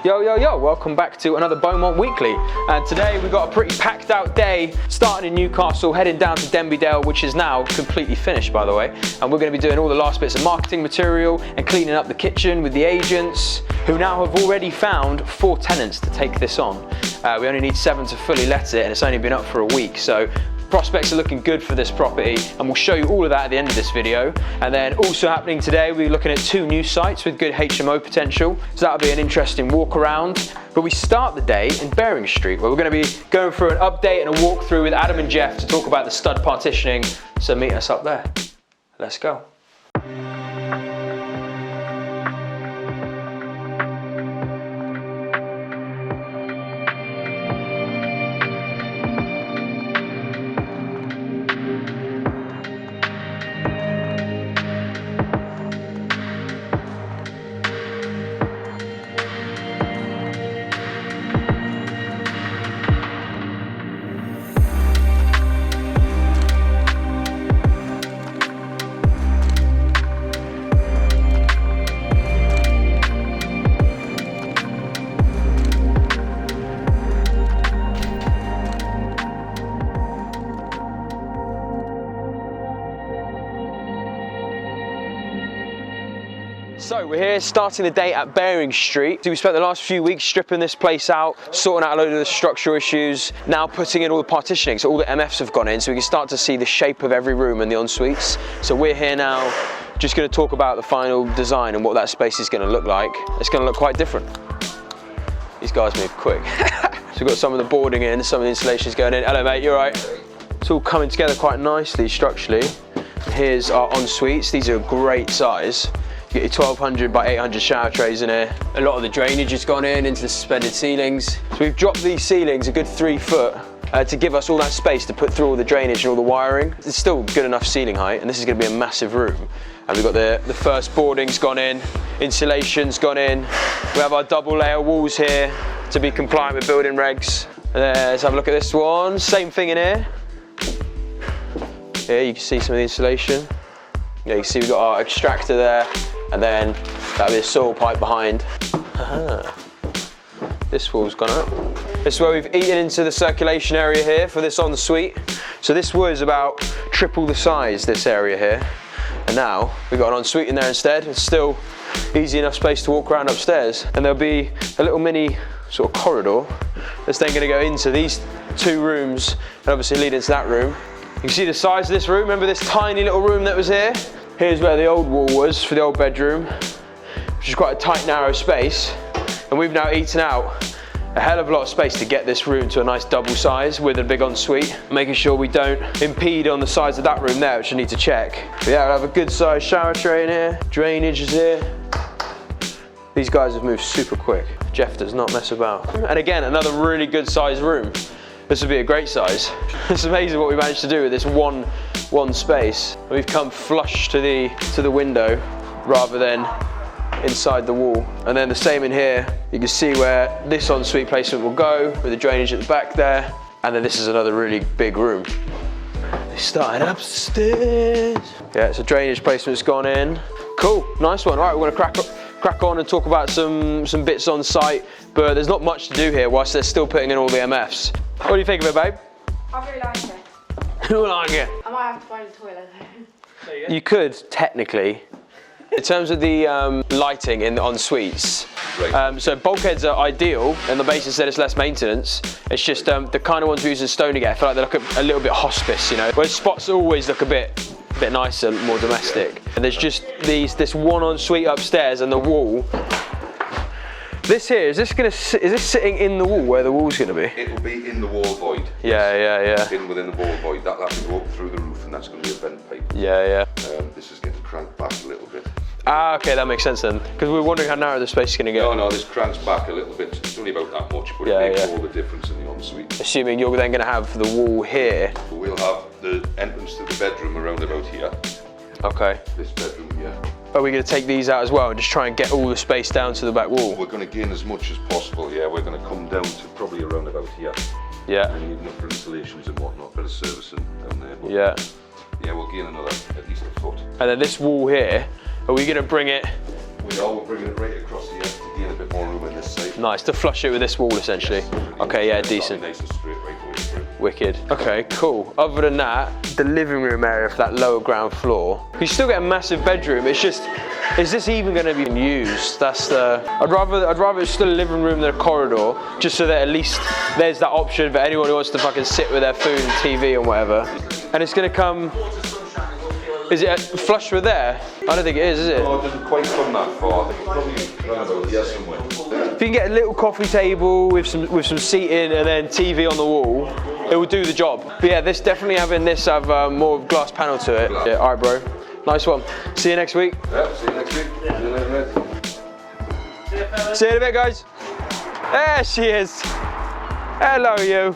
Yo, yo, yo, welcome back to another Beaumont Weekly. And today we've got a pretty packed out day, starting in Newcastle, heading down to Denby Dale, which is now completely finished, by the way. And we're going to be doing all the last bits of marketing material and cleaning up the kitchen with the agents, who now have already found 4 tenants to take this on. We only need 7 to fully let it, and it's only been up for a week. So prospects are looking good for this property, and we'll show you all of that at the end of this video. And then also happening today, we're looking at 2 new sites with good HMO potential, so that'll be an interesting walk around. But we start the day in Bering Street, where we're going to be going through an update and a walkthrough with Adam and Jeff to talk about the stud partitioning, so meet us up there. Let's go. So we're here starting the day at Bering Street. So we spent the last few weeks stripping this place out, sorting out a load of the structural issues, now putting in all the partitioning, so all the MFs have gone in, so we can start to see the shape of every room and the en-suites. So we're here now, just going to talk about the final design and what that space is going to look like. It's going to look quite different. These guys move quick. So we've got some of the boarding in, some of the installations going in. Hello mate, you alright? It's all coming together quite nicely structurally. Here's our en-suites. These are a great size. You get your 1200 by 800 shower trays in here. A lot of the drainage has gone in into the suspended ceilings. So we've dropped these ceilings a good 3 foot to give us all that space to put through all the drainage and all the wiring. It's still good enough ceiling height, and this is going to be a massive room. And we've got the first boarding's gone in, insulation's gone in. We have our double layer walls here to be compliant with building regs. Let's have a look at this one. Same thing in here. Here you can see some of the insulation. Yeah, you can see we've got our extractor there, and then that'll be a soil pipe behind. This wall's gone up. This is where we've eaten into the circulation area here for this ensuite. So this was about triple the size, this area here. And now we've got an ensuite in there instead. It's still easy enough space to walk around upstairs. And there'll be a little mini sort of corridor that's then going to go into these 2 rooms and obviously lead into that room. You can see the size of this room. Remember this tiny little room that was here? Here's where the old wall was for the old bedroom, which is quite a tight, narrow space. And we've now eaten out a hell of a lot of space to get this room to a nice double size with a big ensuite, making sure we don't impede on the size of that room there, which I need to check. But yeah, we'll have a good sized shower tray in here, drainage is here. These guys have moved super quick. Jeff does not mess about. And again, another really good sized room. This would be a great size. It's amazing what we managed to do with this one space. We've come flush to the window rather than inside the wall. And then the same in here. You can see where this ensuite placement will go with the drainage at the back there. And then this is another really big room. They started upstairs. Yeah, so drainage placement's gone in. Cool, nice one. All right, we're gonna crack on and talk about some bits on site, but there's not much to do here whilst they're still putting in all the MFs. What do you think of it, babe? I really like it. You like it? I might have to find a toilet though. You could, technically. In terms of the lighting in the en-suites, right. So bulkheads are ideal on the basis that it's less maintenance. It's just the kind of ones we use in Stonegate, I feel like they look a little bit hospice, you know. Whereas spots always look a bit nicer, more domestic. And there's just this one ensuite upstairs and the wall. This here, is this sitting in the wall where the wall's going to be? It will be in the wall void. Yeah. In within the wall void. That'll go up through the roof, and that's going to be a vent pipe. Yeah. This is getting cranked back a little bit. Ah, okay, that makes sense then. Because we were wondering how narrow the space is going to go. No, this cranks back a little bit. It's only about that much, but it makes all the difference in the ensuite. Assuming you're then going to have the wall here. We'll have the entrance to the bedroom around about here. Okay. This bedroom here. Are we going to take these out as well and just try and get all the space down to the back wall? We're going to gain as much as possible, yeah. We're going to come down to probably around about here. Yeah. We need enough for installations and whatnot, better servicing down there. But yeah, we'll gain another, at least a foot. And then this wall here, are we going to bring it We are bringing it right across here to gain a bit more room in this side. Nice, to flush it with this wall essentially. Okay, yeah, decent. Nice and straight right away through. Wicked. Okay, cool. Other than that, the living room area for that lower ground floor, you still get a massive bedroom. It's just, is this even going to be used? That's the. I'd rather it's still a living room than a corridor, just so that at least there's that option for anyone who wants to fucking sit with their food and TV and whatever. And it's going to come. Is it flush with there? I don't think it is it? No, it doesn't quite come that far. I think it's probably round about here somewhere. If you can get a little coffee table with some seating and then TV on the wall, it will do the job. But yeah, this definitely having this have more glass panel to it. Yeah, all right, bro. Nice one. See you next week. Yeah, see you next week. See you later, mate. See you in a bit, guys. There she is. Hello, you.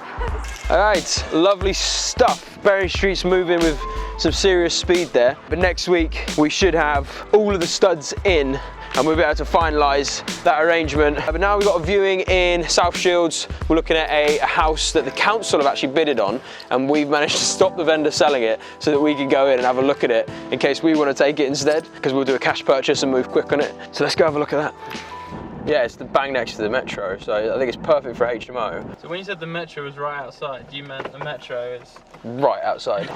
All right, lovely stuff. Bering Street's moving with some serious speed there. But next week, we should have all of the studs in and we'll be able to finalise that arrangement. But now we've got a viewing in South Shields. We're looking at a house that the council have actually bidded on, and we've managed to stop the vendor selling it so that we can go in and have a look at it in case we want to take it instead, because we'll do a cash purchase and move quick on it. So let's go have a look at that. Yeah, it's the bang next to the metro, so I think it's perfect for HMO. So when you said the metro was right outside, you meant the metro is... Right outside.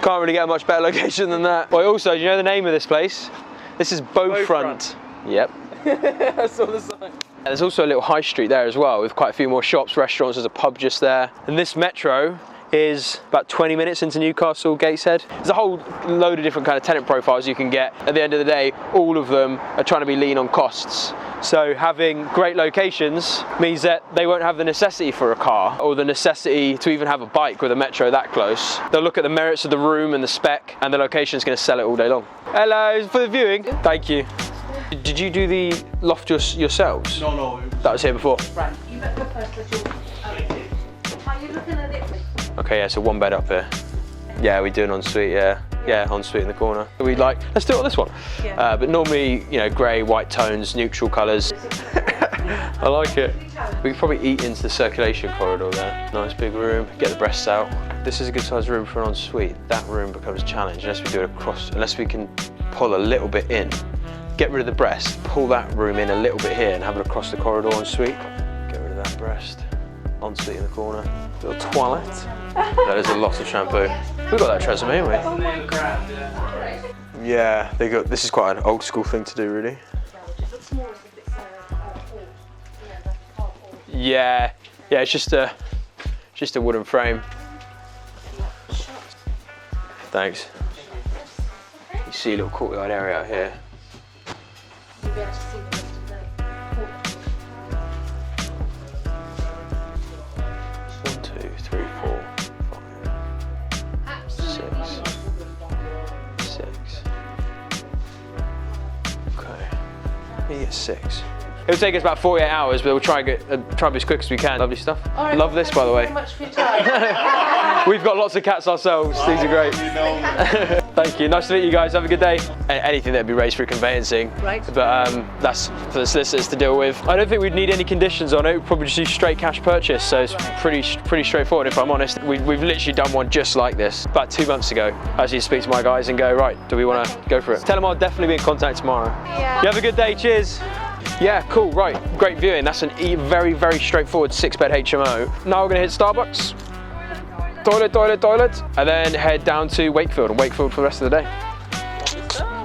Can't really get a much better location than that. Well, also, do you know the name of this place? This is Beaufront. Yep. I saw the sign. There's also a little high street there as well, with quite a few more shops, restaurants. There's a pub just there. And this metro is about 20 minutes into Newcastle, Gateshead. There's a whole load of different kind of tenant profiles you can get. At the end of the day, all of them are trying to be lean on costs. So having great locations means that they won't have the necessity for a car or the necessity to even have a bike with a metro that close. They'll look at the merits of the room and the spec, and the location's going to sell it all day long. Hello, for the viewing. Thank you. Did you do the loft yourselves? No. That was here before. Right, you better go first, little. Are you looking at it? Okay, yeah, so one bed up here. Yeah, we do an ensuite, yeah. Yeah, ensuite in the corner. We like, let's do it on this one. Yeah. But normally, you know, grey, white tones, neutral colours. I like it. We could probably eat into the circulation corridor there. Nice big room, get the breasts out. This is a good sized room for an ensuite. That room becomes a challenge unless we do it across, unless we can pull a little bit in. Get rid of the breast, pull that room in a little bit here and have it across the corridor ensuite. Get rid of that breast. Ensuite in the corner. Little toilet. That is a lot of shampoo. We got that Tresemme, haven't we? Yeah, they got. This is quite an old school thing to do, really. Yeah, it's just a wooden frame. Thanks. You see a little courtyard area out here. You'll be able to see the rest of the court. 1, 2, 3, 4, 5, 6. Okay. You get 6. It'll take us about 48 hours, but we'll try and be as quick as we can. Lovely stuff. Right, Love this, by the way. Thank you very much for your time. We've got lots of cats ourselves. These are great. Thank you. Nice to meet you guys. Have a good day. Anything that'd be raised through conveyancing. Right. But that's for the solicitors to deal with. I don't think we'd need any conditions on it. We'd probably just do straight cash purchase. So it's pretty straightforward, if I'm honest. We've literally done one just like this about 2 months ago. I just need to speak to my guys and go, right, do we want to go for it? Tell them I'll definitely be in contact tomorrow. Yeah. You have a good day. Cheers. Yeah, cool, right, great viewing. That's a very, very straightforward 6-bed HMO. Now we're gonna hit Starbucks, toilet, and then head down to Wakefield, and Wakefield for the rest of the day.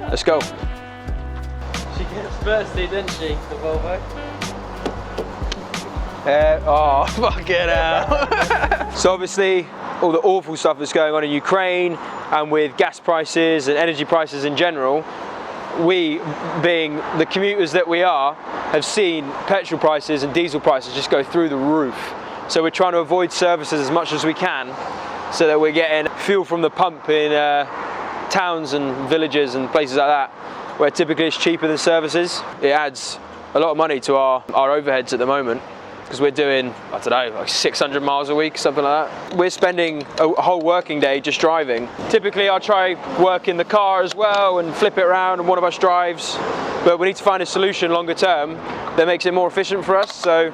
Let's go. She gets thirsty, didn't she, the Volvo? Oh, fuck it out. So obviously, all the awful stuff that's going on in Ukraine, and with gas prices and energy prices in general, we, being the commuters that we are, have seen petrol prices and diesel prices just go through the roof. So we're trying to avoid services as much as we can so that we're getting fuel from the pump in towns and villages and places like that, where typically it's cheaper than services. It adds a lot of money to our overheads at the moment, because we're doing, I don't know, like 600 miles a week, something like that. We're spending a whole working day just driving. Typically I'll try work in the car as well and flip it around and one of us drives, but we need to find a solution longer term that makes it more efficient for us. So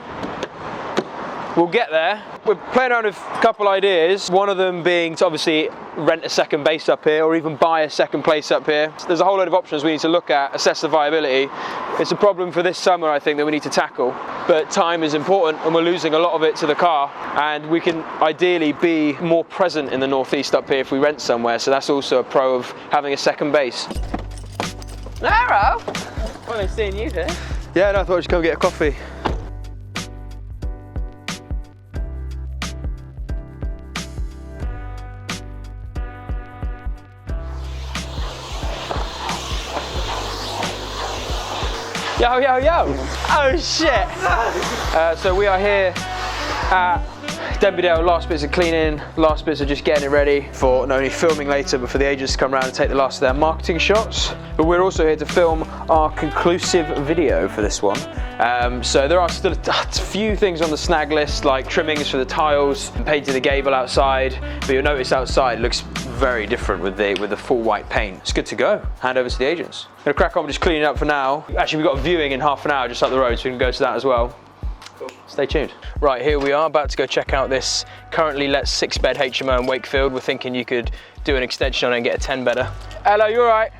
we'll get there. We're playing around with a couple ideas, one of them being to obviously rent a second base up here or even buy a second place up here. There's a whole load of options we need to look at, assess the viability. It's a problem for this summer, I think, that we need to tackle, but time is important and we're losing a lot of it to the car, and we can ideally be more present in the northeast up here if we rent somewhere, so that's also a pro of having a second base. Hello! Well, I'm seeing you here. Yeah, no, I thought I'd just come get a coffee. Yo, yo, yo! Oh shit! So we are here at Denby Dale. Last bits of cleaning, last bits of just getting it ready for not only filming later, but for the agents to come around and take the last of their marketing shots. But we're also here to film our conclusive video for this one. So there are still a few things on the snag list, like trimmings for the tiles, painting the gable outside. But you'll notice outside it looks very different with the full white paint. It's good to go. Hand over to the agents. I'm gonna crack on with just cleaning up for now. Actually, we've got a viewing in half an hour just up the road, so we can go to that as well. Stay tuned. Right, here we are, about to go check out this currently let 6-bed HMO in Wakefield. We're thinking you could do an extension on it and get a 10-bedder. Hello, you all right?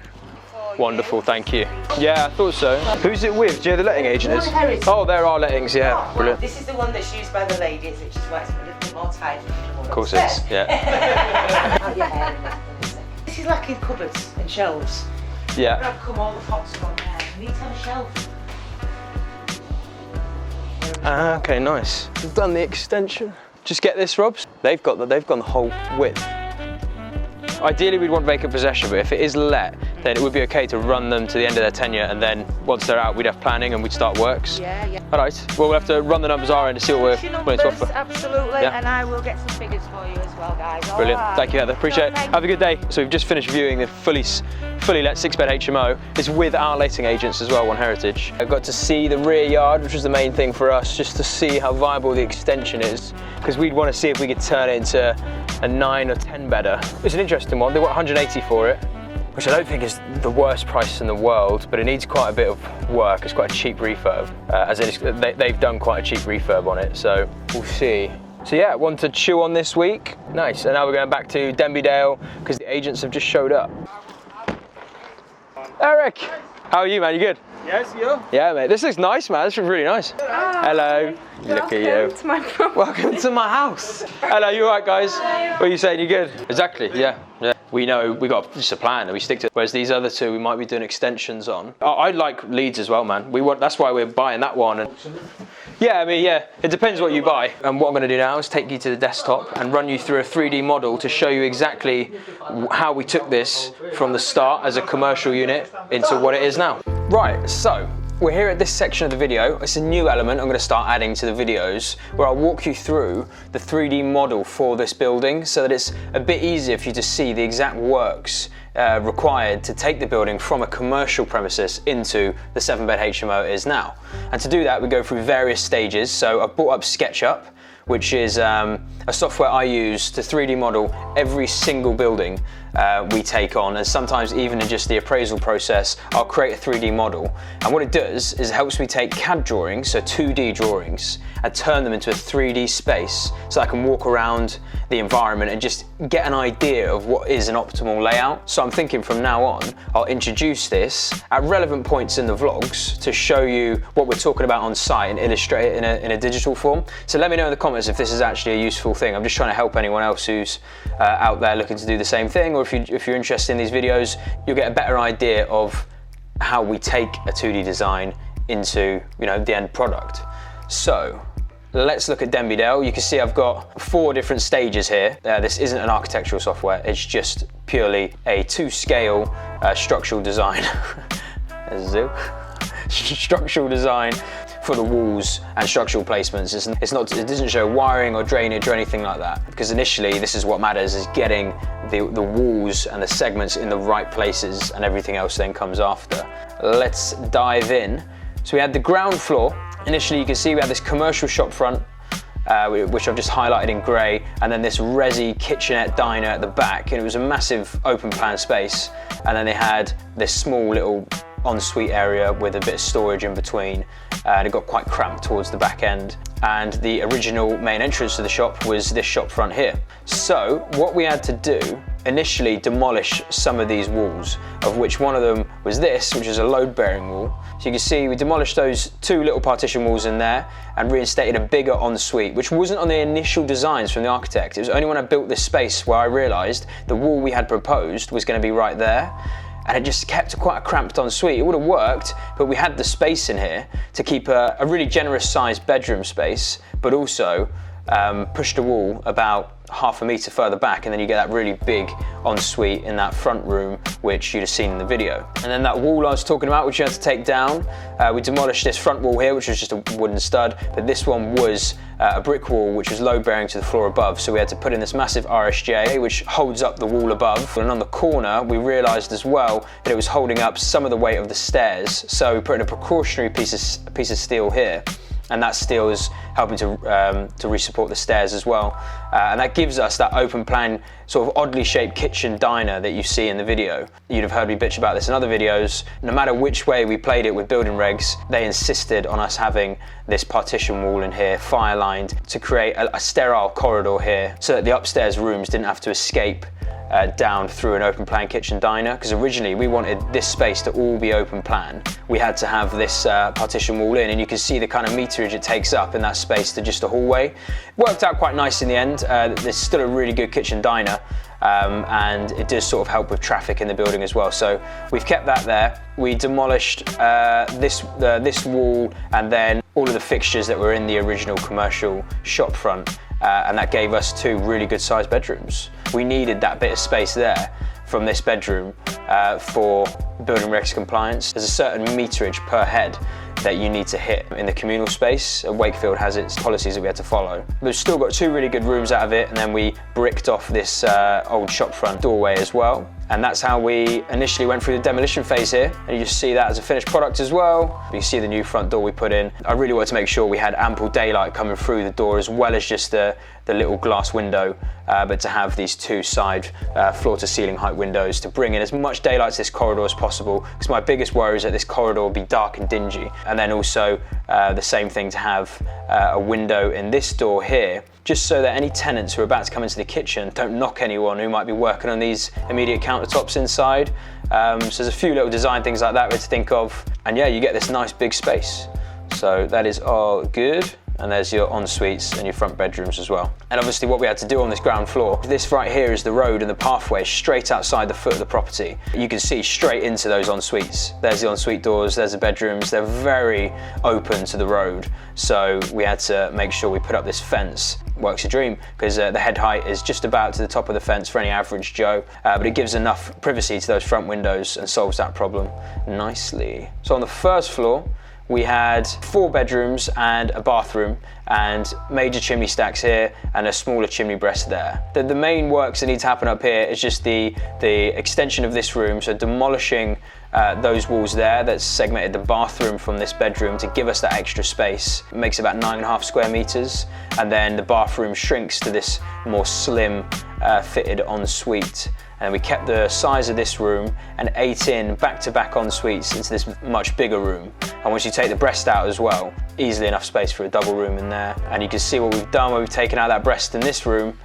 Wonderful, thank you. Yeah, I thought so. Who's it with? Do you know who the letting agent is? Oh, there are lettings, yeah. Brilliant. This is the one that's used by the ladies, which is why it's a little bit more tidy. Of course it is, yeah. This is like in cupboards and shelves. Yeah. I've come all the pots from there. You need to have a shelf. Ah, okay, nice. We've done the extension. Just get this, Robs. They've gone the whole width. Ideally, we'd want vacant possession, but if it is let, then it would be okay to run them to the end of their tenure, and then once they're out, we'd have planning and we'd start works. Yeah, yeah. All right. Well, we'll have to run the numbers our end to see what we're willing to offer. Absolutely, Yeah. and I will get some figures for you as well, guys. Brilliant. All right. Thank you, Heather. Appreciate it. Have a good day. So we've just finished viewing the fully let 6-bed HMO. It's with our letting agents as well, One Heritage. I got to see the rear yard, which was the main thing for us, just to see how viable the extension is, because we'd want to see if we could turn it into a 9 or 10-bedder. It's an interesting one. They want 180 for it, which I don't think is the worst price in the world, but it needs quite a bit of work. It's quite a cheap refurb, as they've done quite a cheap refurb on it, so we'll see. So yeah, one to chew on this week. Nice, and now we're going back to Denby Dale because the agents have just showed up. Eric, how are you, man? You good? Yes, you? Yeah, mate. This looks nice, man. This looks really nice. Hello. Look at you. To my Welcome to my house. Hello, you all right, guys? What are you saying? You good? Exactly, yeah. We know we got just a plan and we stick to it. Whereas these other two, we might be doing extensions on. I like Leeds as well, man. That's why we're buying that one. And yeah, I mean, yeah, it depends what you buy. And what I'm going to do now is take you to the desktop and run you through a 3D model to show you exactly how we took this from the start as a commercial unit into what it is now. Right, so we're here at this section of the video. It's a new element I'm going to start adding to the videos where I'll walk you through the 3D model for this building so that it's a bit easier for you to see the exact works required to take the building from a commercial premises into the 7-bed HMO it is now. And to do that, we go through various stages. So I've brought up SketchUp, which is a software I use to 3D model every single building we take on, and sometimes even in just the appraisal process, I'll create a 3D model. And what it does is it helps me take CAD drawings, so 2D drawings, and turn them into a 3D space so I can walk around the environment and just get an idea of what is an optimal layout. So I'm thinking from now on, I'll introduce this at relevant points in the vlogs to show you what we're talking about on site and illustrate it in a digital form. So let me know in the comments if this is actually a useful thing. I'm just trying to help anyone else who's out there looking to do the same thing, or if you're interested in these videos, you'll get a better idea of how we take a 2D design into, you know, the end product. So let's look at Denby Dale. You can see I've got 4 different stages here. This isn't an architectural software, it's just purely a 2-scale structural design. Structural design for the walls and structural placements. It doesn't show wiring or drainage or anything like that, because initially this is what matters, is getting the walls and the segments in the right places, and everything else then comes after. Let's dive in. So we had the ground floor. Initially you can see we had this commercial shop front, which I've just highlighted in grey, and then this resi kitchenette diner at the back, and it was a massive open plan space. And then they had this small little ensuite area with a bit of storage in between, and it got quite cramped towards the back end. And the original main entrance to the shop was this shop front here. So what we had to do, initially demolish some of these walls, of which one of them was this, which is a load bearing wall. So you can see we demolished those two little partition walls in there and reinstated a bigger ensuite, which wasn't on the initial designs from the architect. It was only when I built this space where I realized the wall we had proposed was going to be right there. And it just kept quite a cramped ensuite. It would have worked, but we had the space in here to keep a really generous sized bedroom space, but also push the wall about half a metre further back, and then you get that really big ensuite in that front room, which you'd have seen in the video. And then that wall I was talking about, which you had to take down, we demolished this front wall here, which was just a wooden stud, but this one was a brick wall, which was load bearing to the floor above. So we had to put in this massive RSJ, which holds up the wall above. And on the corner, we realized as well that it was holding up some of the weight of the stairs. So we put in a precautionary piece of steel here, and that steel is helping to re-support the stairs as well. And that gives us that open plan, sort of oddly shaped kitchen diner that you see in the video. You'd have heard me bitch about this in other videos. No matter which way we played it with building regs, they insisted on us having this partition wall in here, fire lined, to create a sterile corridor here, so that the upstairs rooms didn't have to escape down through an open plan kitchen diner, because originally we wanted this space to all be open plan. We had to have this partition wall in, and you can see the kind of meterage it takes up in that space to just a hallway. It worked out quite nice in the end. There's still a really good kitchen diner, and it does sort of help with traffic in the building as well. So we've kept that there. We demolished this wall and then all of the fixtures that were in the original commercial shop front. And that gave us two really good sized bedrooms. We needed that bit of space there from this bedroom for building regs compliance. There's a certain meterage per head that you need to hit in the communal space. Wakefield has its policies that we had to follow. We've still got two really good rooms out of it, and then we bricked off this old shop front doorway as well. And that's how we initially went through the demolition phase here. And you just see that as a finished product as well. You see the new front door we put in. I really wanted to make sure we had ample daylight coming through the door, as well as just the little glass window, but to have these two side floor to ceiling height windows to bring in as much daylight to this corridor as possible. Because my biggest worry is that this corridor will be dark and dingy. And then also the same thing to have a window in this door here, just so that any tenants who are about to come into the kitchen don't knock anyone who might be working on these immediate countertops inside. So there's a few little design things like that we had to think of. And yeah, you get this nice big space. So that is all good. And there's your en-suites and your front bedrooms as well. And obviously what we had to do on this ground floor, this right here is the road and the pathway straight outside the foot of the property. You can see straight into those en-suites. There's the en-suite doors, there's the bedrooms. They're very open to the road. So we had to make sure we put up this fence. Works a dream, because the head height is just about to the top of the fence for any average Joe, but it gives enough privacy to those front windows and solves that problem nicely. So on the first floor, we had 4 bedrooms and a bathroom and major chimney stacks here and a smaller chimney breast there. The main works that need to happen up here is just the extension of this room, so demolishing those walls there that segmented the bathroom from this bedroom to give us that extra space. It makes about 9.5 square meters, and then the bathroom shrinks to this more slim fitted ensuite. And we kept the size of this room and 8 in back-to-back en-suites into this much bigger room. And once you take the breast out as well, easily enough space for a double room in there. And you can see what we've done when we've taken out that breast in this room.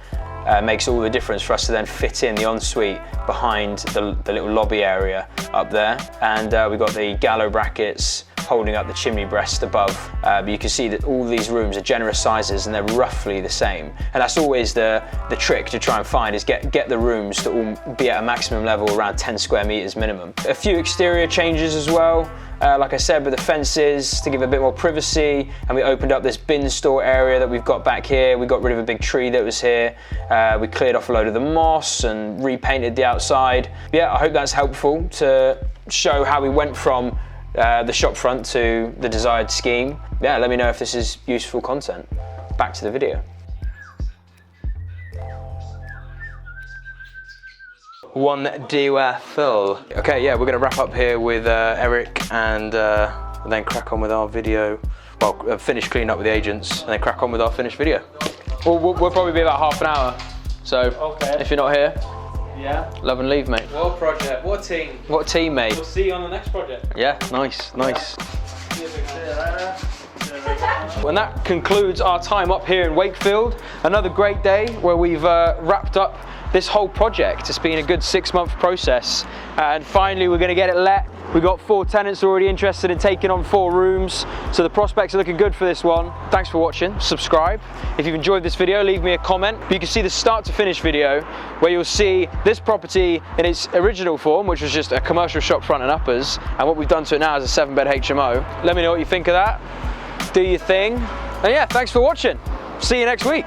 Makes all the difference for us to then fit in the ensuite behind the little lobby area up there. And we've got the gallows brackets holding up the chimney breast above. But you can see that all these rooms are generous sizes and they're roughly the same. And that's always the trick to try and find, is get the rooms to all be at a maximum level around 10 square meters minimum. A few exterior changes as well. Like I said, with the fences to give a bit more privacy, and we opened up this bin store area that we've got back here. We got rid of a big tree that was here. We cleared off a load of the moss and repainted the outside. Yeah, I hope that's helpful to show how we went from the shop front to the desired scheme. Yeah, let me know if this is useful content. Back to the video. One day full. Okay, yeah, we're gonna wrap up here with Eric and then crack on with our video. Well, finish cleaning up with the agents and then crack on with our finished video. We'll probably be about half an hour. So if you're not here, Yeah. Love and leave, mate. What a project. What a team. What a team, mate. We'll see you on the next project. Yeah, nice, nice. See you later. And that concludes our time up here in Wakefield. Another great day where we've wrapped up this whole project. It's been a good 6-month process, and finally we're going to get it let. We've got 4 tenants already interested in taking on 4 rooms, so the prospects are looking good for this one. Thanks for watching. Subscribe. If you've enjoyed this video, leave me a comment. You can see the start to finish video where you'll see this property in its original form, which was just a commercial shop front and uppers, and what we've done to it now is a 7-bed HMO. Let me know what you think of that. Do your thing. And yeah, thanks for watching. See you next week.